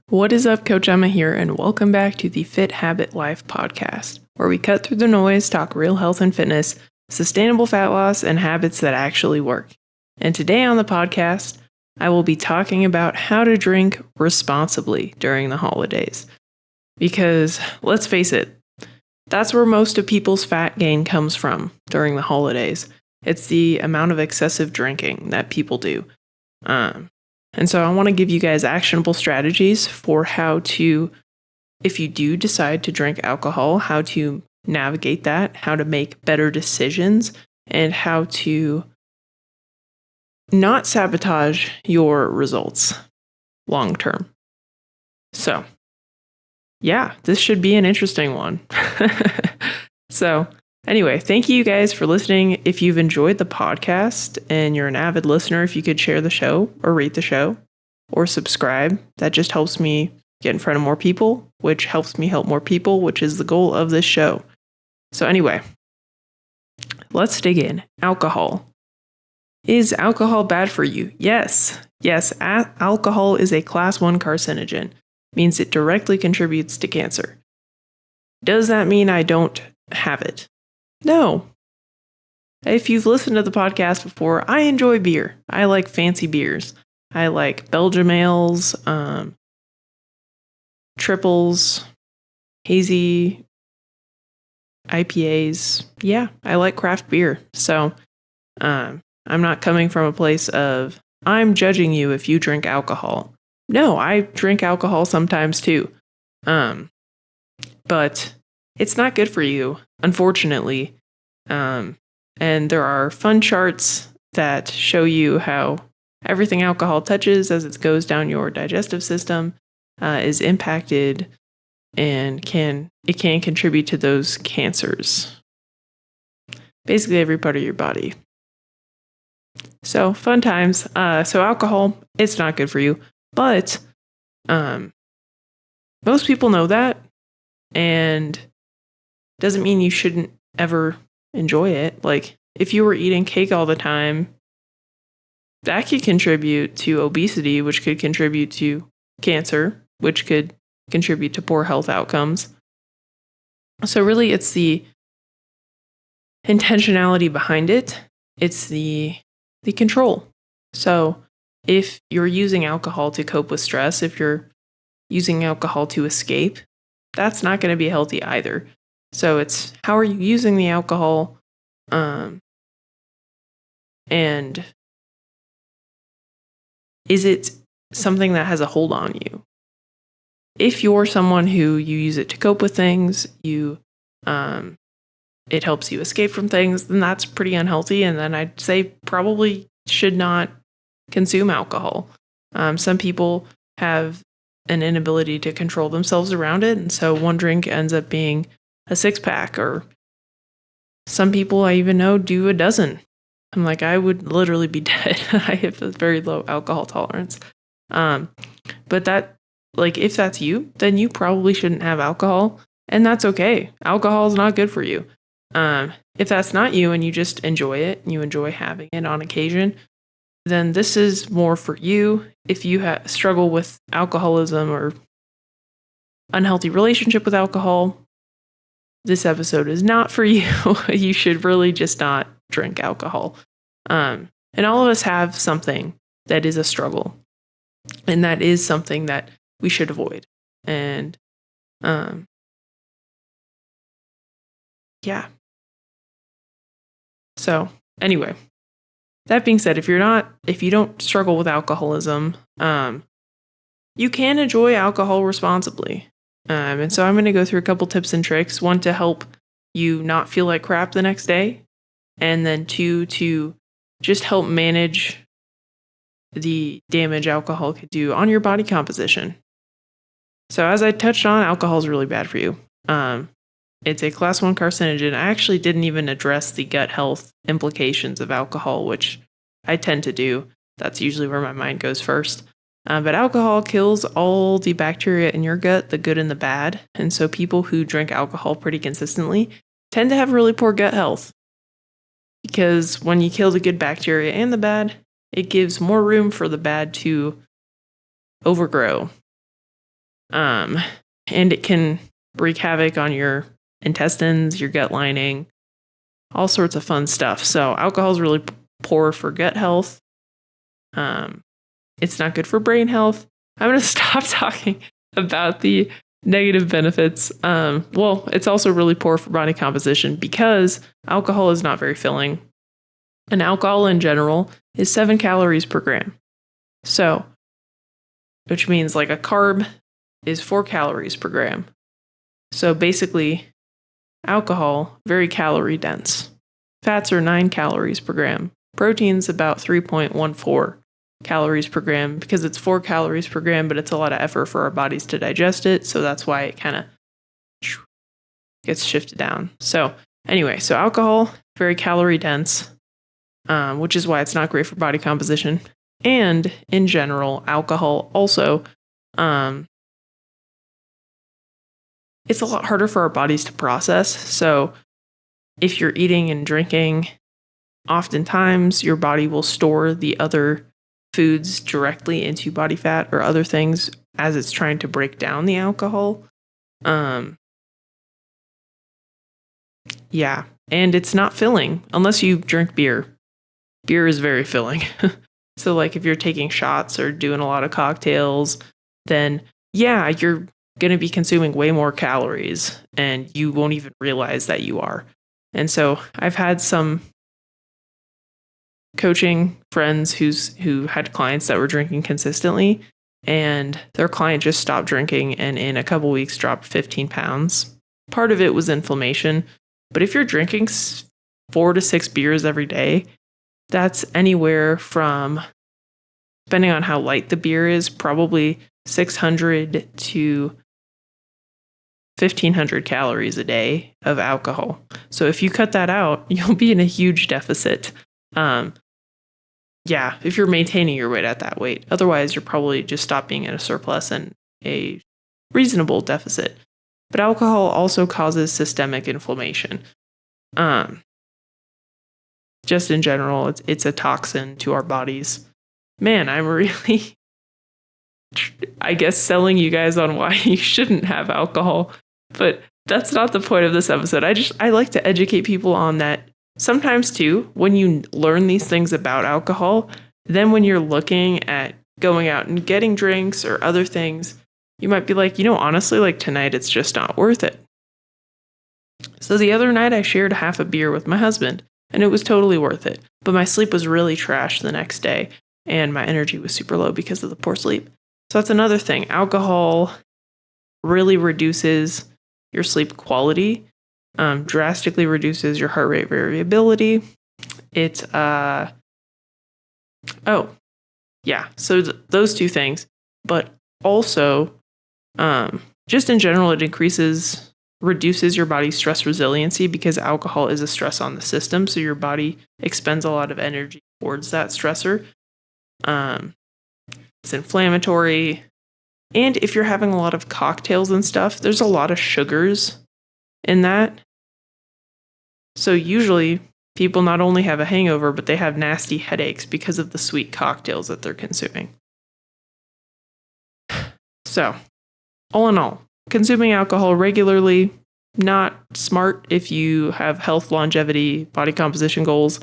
What is up, Coach Emma here, and welcome back to the Fit Habit Life podcast, where we cut through the noise, talk real health and fitness, sustainable fat loss, and habits that actually work. And today on the podcast, I will be talking about how to drink responsibly during the holidays. Because let's face it, that's where most of people's fat gain comes from during the holidays. It's the amount of excessive drinking that people do. And so I want to give you guys actionable strategies for how to, if you do decide to drink alcohol, how to navigate that, how to make better decisions, and how to not sabotage your results long term. So, yeah, this should be an interesting one. So, anyway, thank you guys for listening. If you've enjoyed the podcast and you're an avid listener, if you could share the show or rate the show or subscribe, that just helps me get in front of more people, which helps me help more people, which is the goal of this show. So anyway, let's dig in. Alcohol. Is alcohol bad for you? Yes. Alcohol is a class 1 carcinogen. Means it directly contributes to cancer. Does that mean I don't have it? No. If you've listened to the podcast before, I enjoy beer. I like fancy beers. I like Belgian ales, triples, hazy IPAs. Yeah, I like craft beer. So I'm not coming from a place of, I'm judging you if you drink alcohol. No, I drink alcohol sometimes too. But it's not good for you, unfortunately. And there are fun charts that show you how everything alcohol touches as it goes down your digestive system is impacted and can contribute to those cancers. Basically every part of your body. So fun times. So alcohol, it's not good for you, but most people know that, and doesn't mean you shouldn't ever enjoy it. Like if you were eating cake all the time, that could contribute to obesity, which could contribute to cancer, which could contribute to poor health outcomes. So really it's the intentionality behind it. It's the control. So if you're using alcohol to cope with stress, if you're using alcohol to escape, that's not going to be healthy either. So it's how are you using the alcohol, and is it something that has a hold on you? If you're someone who you use it to cope with things, it helps you escape from things, then that's pretty unhealthy. And then I'd say probably should not consume alcohol. Some people have an inability to control themselves around it. And so one drink ends up being a 6-pack, or some people I even know do a dozen. I'm like, I would literally be dead. I have a very low alcohol tolerance. But that, like, if that's you, then you probably shouldn't have alcohol, and that's okay. Alcohol is not good for you. If that's not you and you just enjoy it and you enjoy having it on occasion, then this is more for you. If you struggle with alcoholism or unhealthy relationship with alcohol, this episode is not for you. You should really just not drink alcohol. And all of us have something that is a struggle, and that is something that we should avoid. And yeah. So anyway, that being said, if you don't struggle with alcoholism, you can enjoy alcohol responsibly. And so I'm going to go through a couple tips and tricks. 1, to help you not feel like crap the next day. And then 2, to just help manage the damage alcohol could do on your body composition. So as I touched on, alcohol is really bad for you. It's a class 1 carcinogen. I actually didn't even address the gut health implications of alcohol, which I tend to do. That's usually where my mind goes first. But alcohol kills all the bacteria in your gut, the good and the bad. And so people who drink alcohol pretty consistently tend to have really poor gut health. Because when you kill the good bacteria and the bad, it gives more room for the bad to overgrow. And it can wreak havoc on your intestines, your gut lining, all sorts of fun stuff. So alcohol is really poor for gut health. It's not good for brain health. I'm going to stop talking about the negative benefits. Well, it's also really poor for body composition because alcohol is not very filling. And alcohol in general is 7 calories per gram. So, which means like a carb is 4 calories per gram. So basically, alcohol, very calorie dense. Fats are 9 calories per gram. Protein's about 3.14 calories per gram because it's 4 calories per gram, but it's a lot of effort for our bodies to digest it. So that's why it kind of gets shifted down. So anyway, so alcohol, very calorie dense, which is why it's not great for body composition. And in general, alcohol also, it's a lot harder for our bodies to process. So if you're eating and drinking, oftentimes your body will store the other foods directly into body fat or other things as it's trying to break down the alcohol. Yeah, and it's not filling unless you drink beer. Beer is very filling. So like if you're taking shots or doing a lot of cocktails, then yeah, you're going to be consuming way more calories and you won't even realize that you are. And so I've had some coaching friends who had clients that were drinking consistently, and their client just stopped drinking and in a couple weeks dropped 15 pounds. Part of it was inflammation, but if you're drinking 4 to 6 beers every day, that's anywhere from, depending on how light the beer is, probably 600 to 1,500 calories a day of alcohol. So if you cut that out, you'll be in a huge deficit. Yeah, if you're maintaining your weight at that weight. Otherwise, you're probably just stop being in a surplus and a reasonable deficit. But alcohol also causes systemic inflammation. Just in general, it's a toxin to our bodies. Man, I'm really, I guess, selling you guys on why you shouldn't have alcohol. But that's not the point of this episode. I like to educate people on that. Sometimes too, when you learn these things about alcohol, then when you're looking at going out and getting drinks or other things, you might be like, honestly, like tonight, it's just not worth it. So the other night I shared half a beer with my husband and it was totally worth it. But my sleep was really trash the next day and my energy was super low because of the poor sleep. So that's another thing. Alcohol really reduces your sleep quality, drastically reduces your heart rate variability. So those two things, but also just in general, it reduces your body's stress resiliency because alcohol is a stress on the system. So your body expends a lot of energy towards that stressor. It's inflammatory. And if you're having a lot of cocktails and stuff, there's a lot of sugars in that. So usually people not only have a hangover, but they have nasty headaches because of the sweet cocktails that they're consuming. So all in all, consuming alcohol regularly, not smart if you have health, longevity, body composition goals,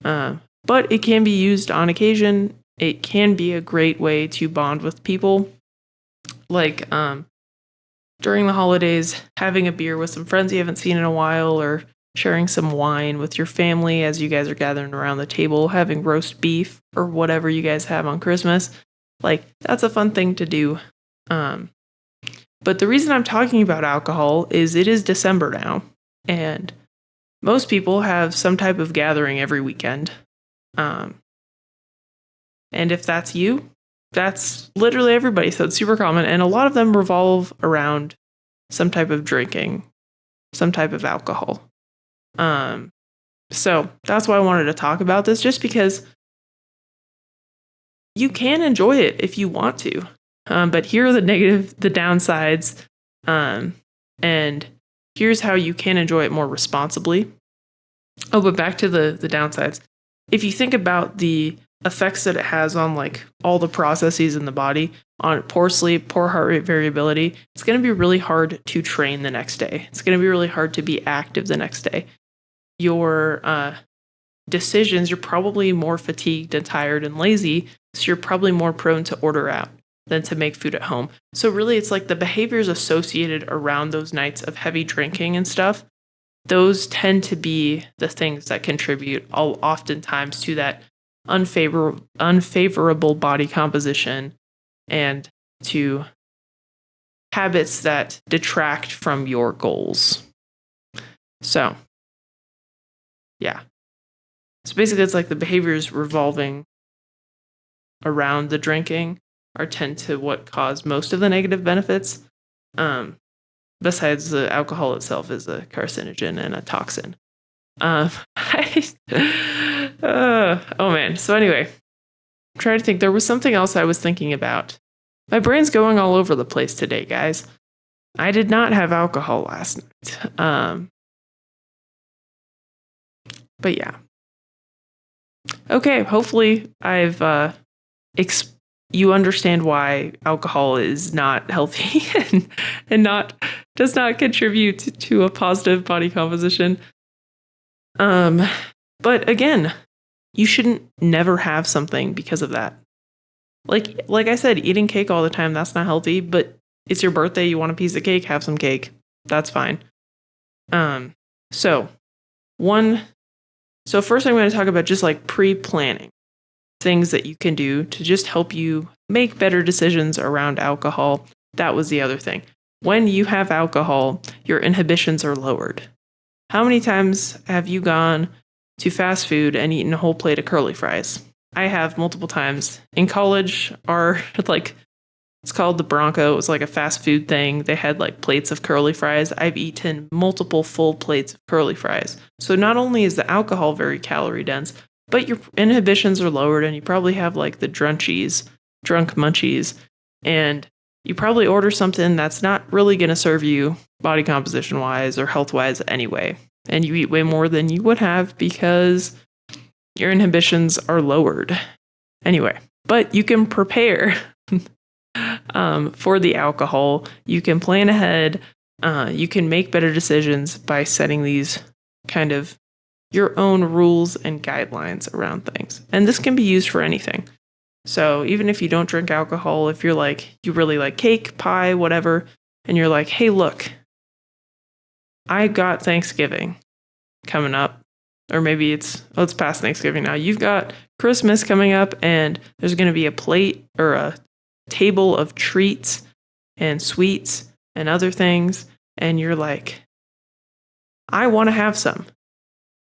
but it can be used on occasion. It can be a great way to bond with people. Like during the holidays, having a beer with some friends you haven't seen in a while, or sharing some wine with your family as you guys are gathering around the table, having roast beef or whatever you guys have on Christmas. Like, that's a fun thing to do. But the reason I'm talking about alcohol is it is December now, and most people have some type of gathering every weekend. And if that's you, that's literally everybody. So it's super common. And a lot of them revolve around some type of drinking, some type of alcohol. So that's why I wanted to talk about this, just because you can enjoy it if you want to. But here are the downsides. And here's how you can enjoy it more responsibly. Oh, but back to the downsides. If you think about the effects that it has on like all the processes in the body, on poor sleep, poor heart rate variability, it's going to be really hard to train the next day. It's going to be really hard to be active the next day. Your decisions, you're probably more fatigued and tired and lazy, so you're probably more prone to order out than to make food at home. So really, it's like the behaviors associated around those nights of heavy drinking and stuff, those tend to be the things that contribute oftentimes to that unfavorable body composition and to habits that detract from your goals. So, yeah. So basically, it's like the behaviors revolving around the drinking tend to what cause most of the negative benefits. Besides the alcohol itself is a carcinogen and a toxin. Oh man. So anyway, I'm trying to think. There was something else I was thinking about. My brain's going all over the place today, guys. I did not have alcohol last night. But yeah. Okay, hopefully I've you understand why alcohol is not healthy and does not contribute to a positive body composition. But again, you shouldn't never have something because of that. Like I said, eating cake all the time, that's not healthy, but it's your birthday, you want a piece of cake, have some cake. That's fine. So first I'm going to talk about just like pre-planning things that you can do to just help you make better decisions around alcohol. That was the other thing. When you have alcohol, your inhibitions are lowered. How many times have you gone to fast food and eaten a whole plate of curly fries? I have multiple times. In college, it's called the Bronco. It was like a fast food thing. They had like plates of curly fries. I've eaten multiple full plates of curly fries. So not only is the alcohol very calorie dense, but your inhibitions are lowered and you probably have like the drunk munchies, and you probably order something that's not really going to serve you body composition wise or health wise anyway. And you eat way more than you would have because your inhibitions are lowered. Anyway, but you can prepare for the alcohol. You can plan ahead. You can make better decisions by setting these kind of your own rules and guidelines around things. And this can be used for anything. So even if you don't drink alcohol, if you're like, you really like cake, pie, whatever, and you're like, hey, look, I got Thanksgiving coming up, or maybe it's past Thanksgiving now. You've got Christmas coming up and there's going to be a plate or a table of treats and sweets and other things. And you're like, I want to have some.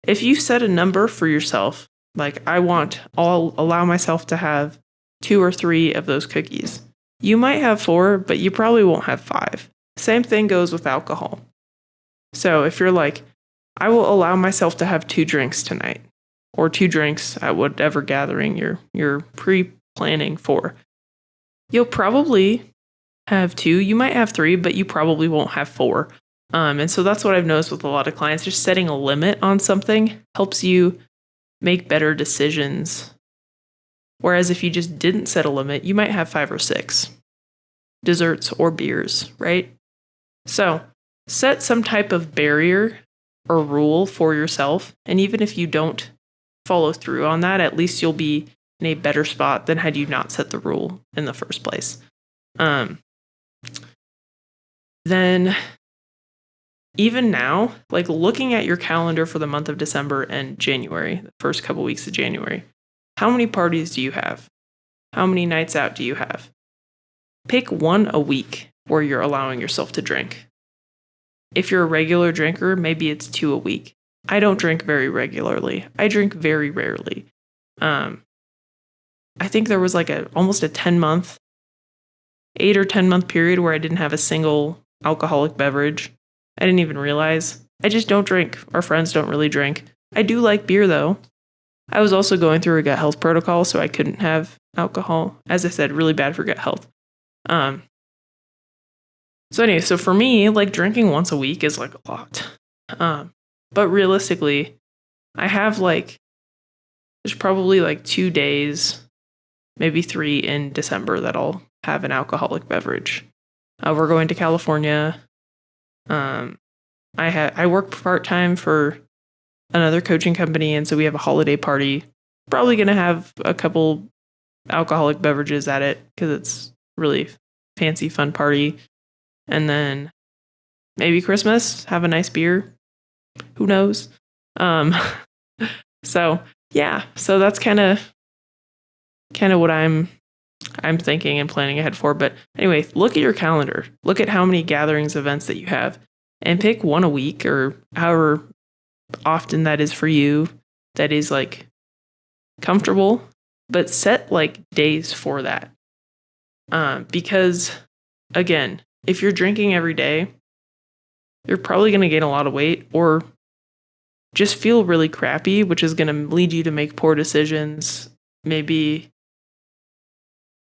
If you set a number for yourself, like I'll allow myself to have 2 or 3 of those cookies. You might have 4, but you probably won't have 5. Same thing goes with alcohol. So if you're like, I will allow myself to have 2 drinks tonight, or 2 drinks at whatever gathering you're pre-planning for, you'll probably have 2. You might have 3, but you probably won't have 4. And so that's what I've noticed with a lot of clients. Just setting a limit on something helps you make better decisions. Whereas if you just didn't set a limit, you might have 5 or 6 desserts or beers, right? So set some type of barrier or rule for yourself. And even if you don't follow through on that, at least you'll be in a better spot than had you not set the rule in the first place. Then even now, like looking at your calendar for the month of December and January, the first couple weeks of January, how many parties do you have? How many nights out do you have? Pick 1 a week where you're allowing yourself to drink. If you're a regular drinker, maybe it's 2 a week. I don't drink very regularly. I drink very rarely. I think there was like almost a 10-month, 8 or 10-month period where I didn't have a single alcoholic beverage. I didn't even realize. I just don't drink. Our friends don't really drink. I do like beer though. I was also going through a gut health protocol, so I couldn't have alcohol. As I said, really bad for gut health. So anyway, so for me, like drinking once a week is like a lot. But realistically, I have there's probably like 2 days, maybe 3 in December that I'll have an alcoholic beverage. We're going to California. I work part-time for another coaching company, and so we have a holiday party. Probably going to have a couple alcoholic beverages at it because it's really fancy, fun party. And then maybe Christmas, have a nice beer. Who knows? So yeah, so that's kind of what I'm thinking and planning ahead for. But anyway, look at your calendar. Look at how many gatherings, events that you have, and pick one a week or however often that is for you. That is like comfortable, but set like days for that. Because again, if you're drinking every day, you're probably going to gain a lot of weight or just feel really crappy, which is going to lead you to make poor decisions, maybe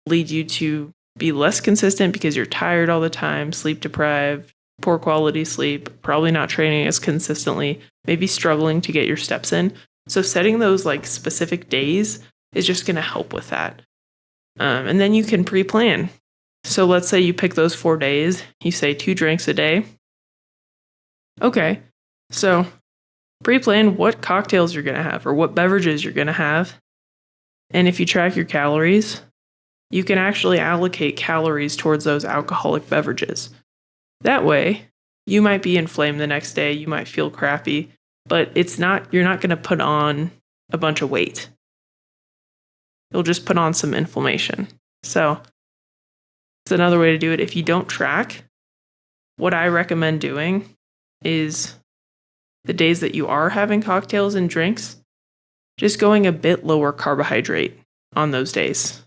lead you to be less consistent because you're tired all the time, sleep deprived, poor quality sleep, probably not training as consistently, maybe struggling to get your steps in. So setting those like specific days is just going to help with that. And then you can pre-plan. So let's say you pick those 4 days, you say 2 drinks a day. Okay, so pre-plan what cocktails you're going to have or what beverages you're going to have. And if you track your calories, you can actually allocate calories towards those alcoholic beverages. That way, you might be inflamed the next day, you might feel crappy, but you're not going to put on a bunch of weight. You'll just put on some inflammation. So it's another way to do it. If you don't track, what I recommend doing is the days that you are having cocktails and drinks, just going a bit lower carbohydrate on those days.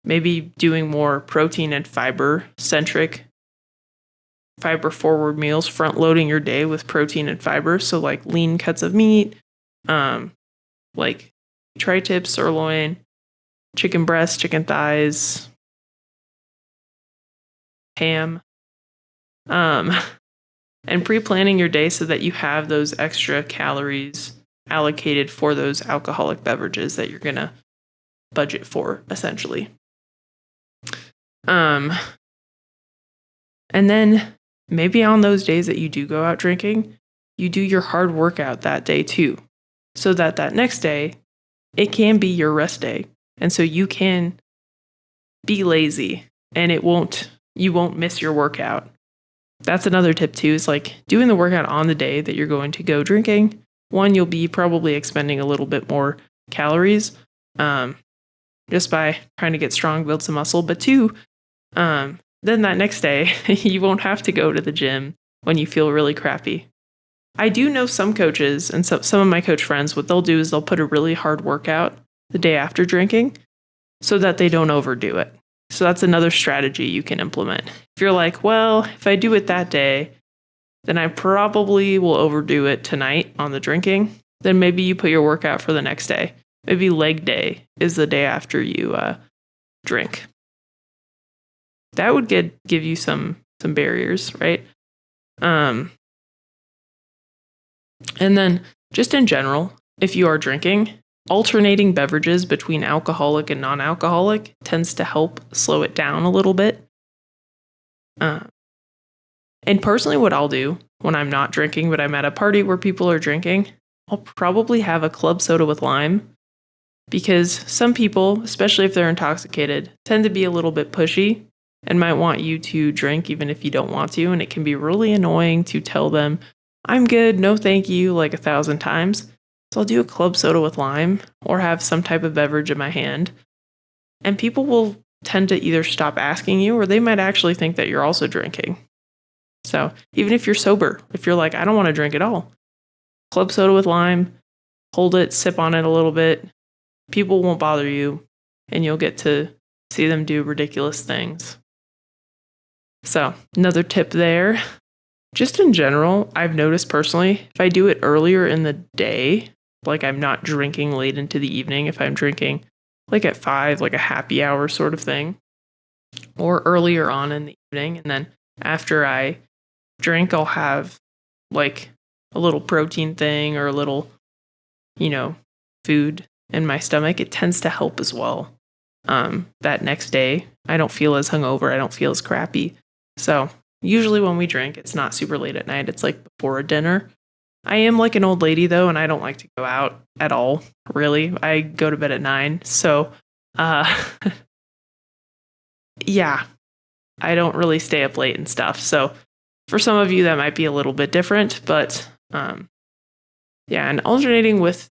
Maybe doing more protein and fiber-centric, fiber-forward meals, front-loading your day with protein and fiber. So like lean cuts of meat, like tri-tip, sirloin, chicken breast, chicken thighs, ham, and pre-planning your day so that you have those extra calories allocated for those alcoholic beverages that you're going to budget for, essentially. And then maybe on those days that you do go out drinking, you do your hard workout that day too, so that next day, it can be your rest day. And so you can be lazy and you won't miss your workout. That's another tip too, is like doing the workout on the day that you're going to go drinking. One, you'll be probably expending a little bit more calories just by trying to get strong, build some muscle. But two, then that next day, you won't have to go to the gym when you feel really crappy. I do know some coaches and some of my coach friends, what they'll do is they'll put a really hard workout the day after drinking so that they don't overdo it. So that's another strategy you can implement. If you're like, well, if I do it that day, then I probably will overdo it tonight on the drinking, then maybe you put your workout for the next day. Maybe leg day is the day after you drink. That would give you some barriers, right? And then just in general, if you are drinking, alternating beverages between alcoholic and non-alcoholic tends to help slow it down a little bit. And personally, what I'll do when I'm not drinking, but I'm at a party where people are drinking, I'll probably have a club soda with lime, because some people, especially if they're intoxicated, tend to be a little bit pushy and might want you to drink even if you don't want to. And it can be really annoying to tell them, I'm good, no thank you, like 1,000 times. So I'll do a club soda with lime or have some type of beverage in my hand. And people will tend to either stop asking you or they might actually think that you're also drinking. So even if you're sober, if you're like, I don't want to drink at all, club soda with lime, hold it, sip on it a little bit. People won't bother you and you'll get to see them do ridiculous things. So another tip there. Just in general, I've noticed personally, if I do it earlier in the day, like I'm not drinking late into the evening, if I'm drinking like at 5, like a happy hour sort of thing, or earlier on in the evening, and then after I drink, I'll have like a little protein thing or a little, food in my stomach, it tends to help as well. that next day. I don't feel as hungover. I don't feel as crappy. So usually when we drink, it's not super late at night. It's like before a dinner. I am like an old lady though, and I don't like to go out at all, really. I go to bed at 9. So, yeah, I don't really stay up late and stuff. So for some of you, that might be a little bit different, but yeah, and alternating with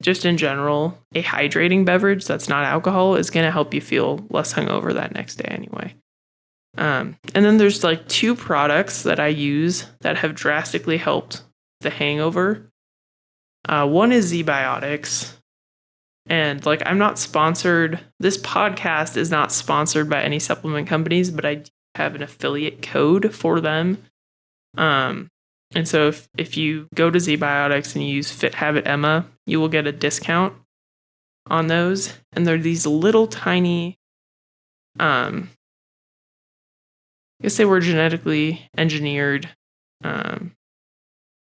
just in general, a hydrating beverage that's not alcohol is going to help you feel less hungover that next day anyway. And then there's like 2 products that I use that have drastically helped the hangover. One is Z-Biotics. And like, I'm not sponsored. This podcast is not sponsored by any supplement companies, but I do have an affiliate code for them. And so if you go to Z-Biotics and you use Fit Habit Emma, you will get a discount on those. And they're these little tiny, I guess they were genetically engineered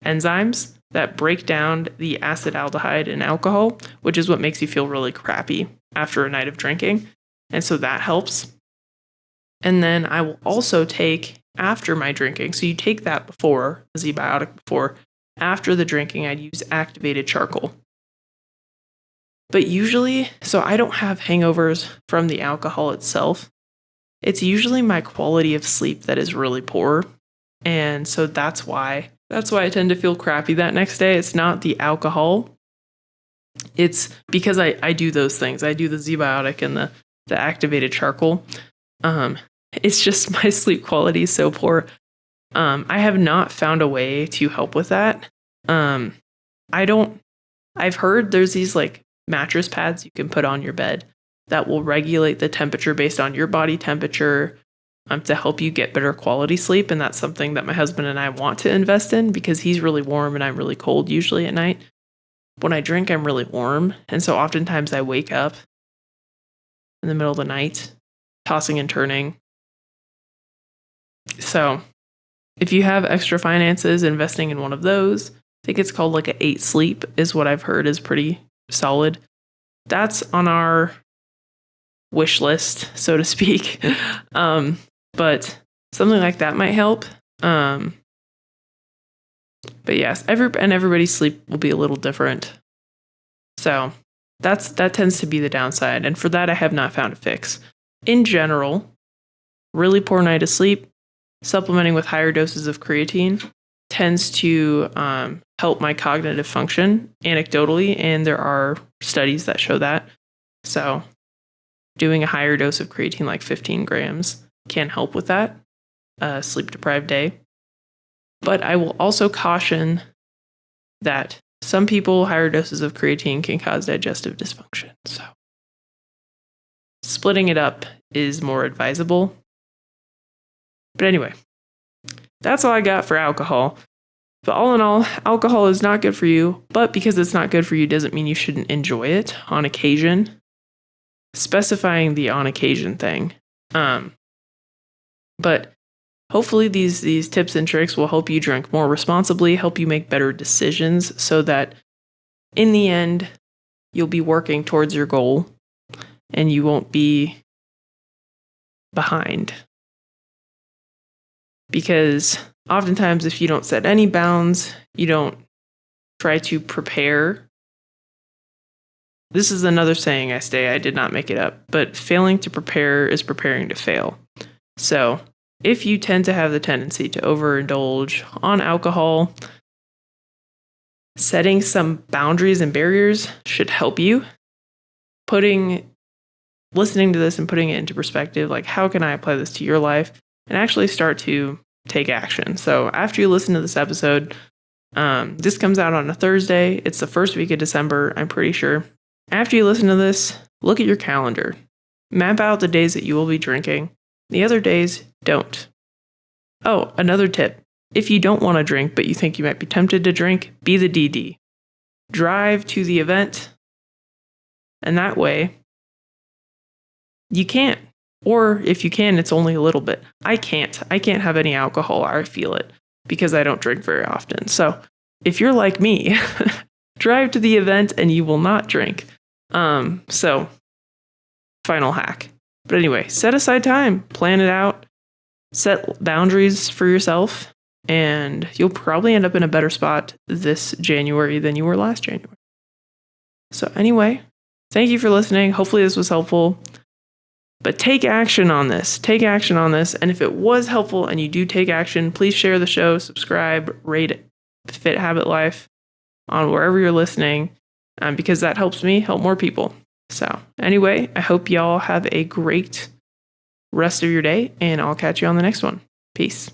enzymes that break down the acetaldehyde in alcohol, which is what makes you feel really crappy after a night of drinking. And so that helps. And then I will also take after my drinking. So you take that before, the Z-Biotic before. After the drinking, I'd use activated charcoal. But usually, so I don't have hangovers from the alcohol itself. It's usually my quality of sleep that is really poor. And so that's why I tend to feel crappy that next day. It's not the alcohol. It's because I do those things. I do the Z-Biotic and the activated charcoal. It's just my sleep quality is so poor. I have not found a way to help with that. I've heard there's these like mattress pads you can put on your bed that will regulate the temperature based on your body temperature, to help you get better quality sleep. And that's something that my husband and I want to invest in because he's really warm and I'm really cold usually at night. When I drink, I'm really warm. And so oftentimes I wake up in the middle of the night, tossing and turning. So if you have extra finances, investing in one of those, I think it's called like a 8 Sleep is what I've heard is pretty solid. That's on our wish list, so to speak. But something like that might help. But yes, everybody's sleep will be a little different. So that tends to be the downside. And for that, I have not found a fix. In general, really poor night of sleep, supplementing with higher doses of creatine tends to help my cognitive function anecdotally. And there are studies that show that. So doing a higher dose of creatine, like 15 grams, can help with that sleep-deprived day. But I will also caution that some people, higher doses of creatine can cause digestive dysfunction. So splitting it up is more advisable. But anyway, that's all I got for alcohol. But all in all, alcohol is not good for you. But because it's not good for you doesn't mean you shouldn't enjoy it on occasion. Specifying the on occasion thing. But hopefully these tips and tricks will help you drink more responsibly, help you make better decisions so that in the end, you'll be working towards your goal and you won't be behind. Because oftentimes if you don't set any bounds, you don't try to prepare. This is another saying I did not make it up, but failing to prepare is preparing to fail. So if you tend to have the tendency to overindulge on alcohol, setting some boundaries and barriers should help you. Listening to this and putting it into perspective, like how can I apply this to your life and actually start to take action. So after you listen to this episode, this comes out on a Thursday. It's the first week of December, I'm pretty sure. After you listen to this, look at your calendar. Map out the days that you will be drinking. The other days, don't. Oh, another tip. If you don't want to drink, but you think you might be tempted to drink, be the DD. Drive to the event, and that way, you can't. Or if you can, it's only a little bit. I can't have any alcohol, or I feel it, because I don't drink very often. So if you're like me, drive to the event and you will not drink. So final hack. But anyway, set aside time, plan it out, set boundaries for yourself, and you'll probably end up in a better spot this January than you were last January. So anyway, thank you for listening. Hopefully this was helpful. But take action on this. Take action on this. And if it was helpful and you do take action, please share the show, subscribe, rate Fit Habit Life on wherever you're listening, because that helps me help more people. So anyway, I hope y'all have a great rest of your day, and I'll catch you on the next one. Peace.